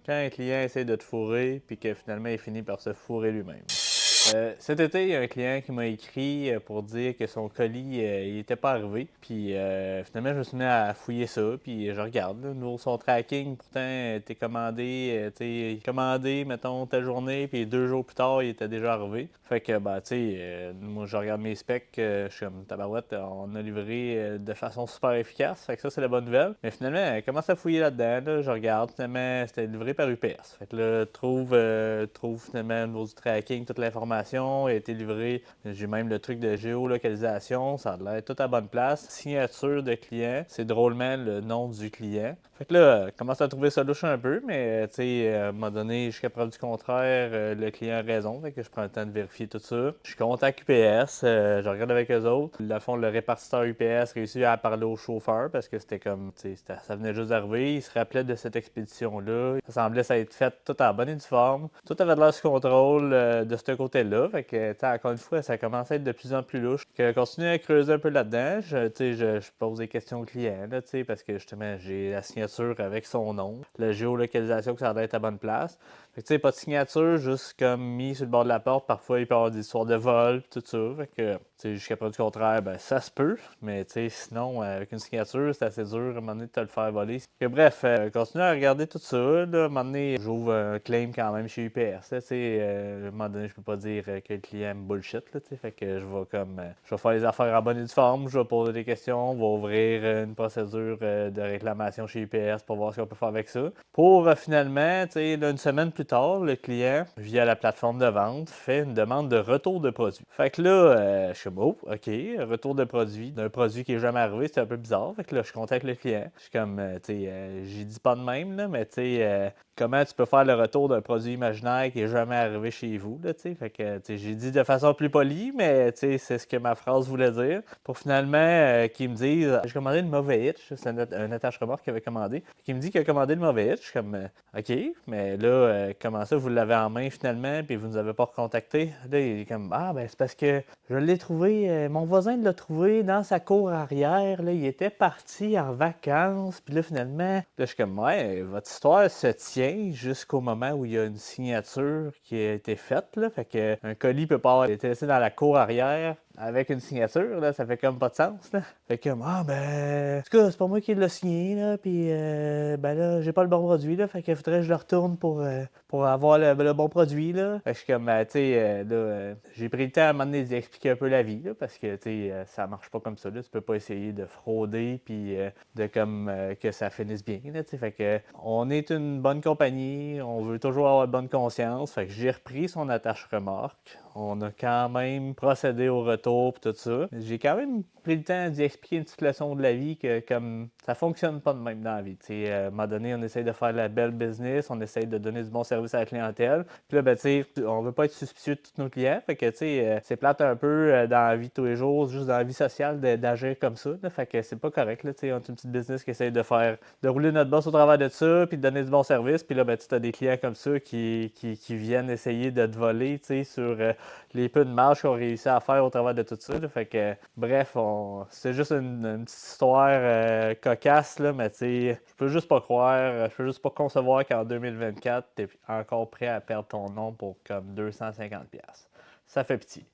quand un client essaie de te fourrer, puis que finalement il finit par se fourrer lui-même. Cet été, il y a un client qui m'a écrit pour dire que son colis il était pas arrivé. Puis finalement, je me suis mis à fouiller ça. Puis je regarde, là, nouveau son tracking, pourtant, t'es commandé, commandé, mettons, ta journée, puis 2 jours plus tard, il était déjà arrivé. Fait que, bah, tu sais, moi, je regarde mes specs, je suis comme tabarouette, on a livré de façon super efficace. Fait que ça, c'est la bonne nouvelle. Mais finalement, elle commence à fouiller là-dedans, là, je regarde, finalement, c'était livré par UPS. Fait que là, trouve finalement au niveau du tracking toute l'information a été livrée. J'ai même le truc de géolocalisation, ça a l'air tout à bonne place. Signature de client, c'est drôlement le nom du client. Fait que là, je commence à trouver ça louche un peu, mais tu sais, à un moment donné, jusqu'à preuve du contraire, le client a raison, fait que je prends le temps de vérifier tout ça. Je contacte UPS, je regarde avec eux autres. Le fond, le répartiteur UPS réussit à parler au chauffeur parce que c'était comme, tu sais, ça venait juste d'arriver. Il se rappelait de cette expédition-là. Ça semblait ça être fait tout en bonne et due forme. Tout avait l'air sous contrôle de ce côté-là. Fait que, tu sais, encore une fois, ça commence à être de plus en plus louche. Que continue à creuser un peu là-dedans. Je pose des questions au client, là, parce que justement, j'ai la signature avec son nom, la géolocalisation que ça doit être à bonne place. Fait que, tu sais, pas de signature, juste comme mis sur le bord de la porte. Parfois, il peut y avoir des histoires de vol, tout ça. Fait que, tu sais, jusqu'à preuve du contraire, ben, ça se peut. Mais, tu sais, sinon, avec une signature, c'est assez dur à un moment donné de te le faire voler. Que, bref, continue à regarder tout ça. Là, à un moment donné, j'ouvre un claim quand même chez UPS. Là, à un moment donné, je peux pas dire que le client me bullshit. Là, fait que je vais comme, je vais faire les affaires en bonne et due forme. Je vais poser des questions. On va ouvrir une procédure de réclamation chez UPS pour voir ce qu'on peut faire avec ça. Pour finalement, tu sais, une semaine plus tard, le client, via la plateforme de vente, fait une demande de retour de produit. Fait que là, je suis comme, oh, OK, retour de produit, d'un produit qui n'est jamais arrivé, c'est un peu bizarre. Fait que là, je contacte le client. Je suis comme, tu sais, j'y dis pas de même, là, mais tu sais, comment tu peux faire le retour d'un produit imaginaire qui n'est jamais arrivé chez vous, là, tu sais. Fait que, tu sais, j'ai dit de façon plus polie, mais tu sais, c'est ce que ma phrase voulait dire. Pour finalement qu'ils me disent, j'ai commandé une mauvais hitch, c'est un attache-remorque qu'il avait commandé. Qui me dit qu'il a commandé le mauvais hitch. Je suis comme, OK, mais là, comment ça, vous l'avez en main finalement, puis vous ne nous avez pas recontacté? Là, il est comme, ah, ben, c'est parce que je l'ai trouvé, mon voisin l'a trouvé dans sa cour arrière, là, il était parti en vacances, puis là, finalement, là, je suis comme, ouais, votre histoire se tient jusqu'au moment où il y a une signature qui a été faite, là, fait que un colis peut pas avoir été laissé dans la cour arrière avec une signature, là, ça fait comme pas de sens, là. Fait comme, ah ben, en tout cas, c'est pas moi qui l'ai signé, là, pis ben là, j'ai pas le bon produit, là, fait qu'il faudrait que je le retourne pour avoir le bon produit, là. Fait que je suis comme, tu sais, là, j'ai pris le temps à un moment donné d'expliquer un peu la vie, là, parce que, tu sais, ça marche pas comme ça, là, tu peux pas essayer de frauder, puis de comme, que ça finisse bien, là, tu sais, fait que, on est une bonne compagnie, on veut toujours avoir bonne conscience, fait que j'ai repris son attache-remorque, on a quand même procédé au retour pis tout ça. J'ai quand même pris le temps d'y expliquer une petite leçon de la vie que comme ça fonctionne pas de même dans la vie. À un moment donné, on essaye de faire la belle business, on essaye de donner du bon service à la clientèle. Puis là, ben, tu sais, on veut pas être suspicieux de tous nos clients. Fait que, tu sais, c'est plate un peu dans la vie de tous les jours, juste dans la vie sociale, d'agir comme ça. Là. Fait que c'est pas correct. Là, on est une petite business qui essaye de rouler notre boss au travers de ça, puis de donner du bon service. Puis là, ben, tu as des clients comme ça qui viennent essayer de te voler, tu sais, sur les peu de marge qu'on réussit à faire au travers de tout ça. Là. Fait que, bref, c'est juste une petite histoire cocasse, là, mais tu sais, je peux juste pas croire, je peux juste pas concevoir qu'en 2024, t'es encore prêt à perdre ton nom pour comme 250$. Ça fait pitié.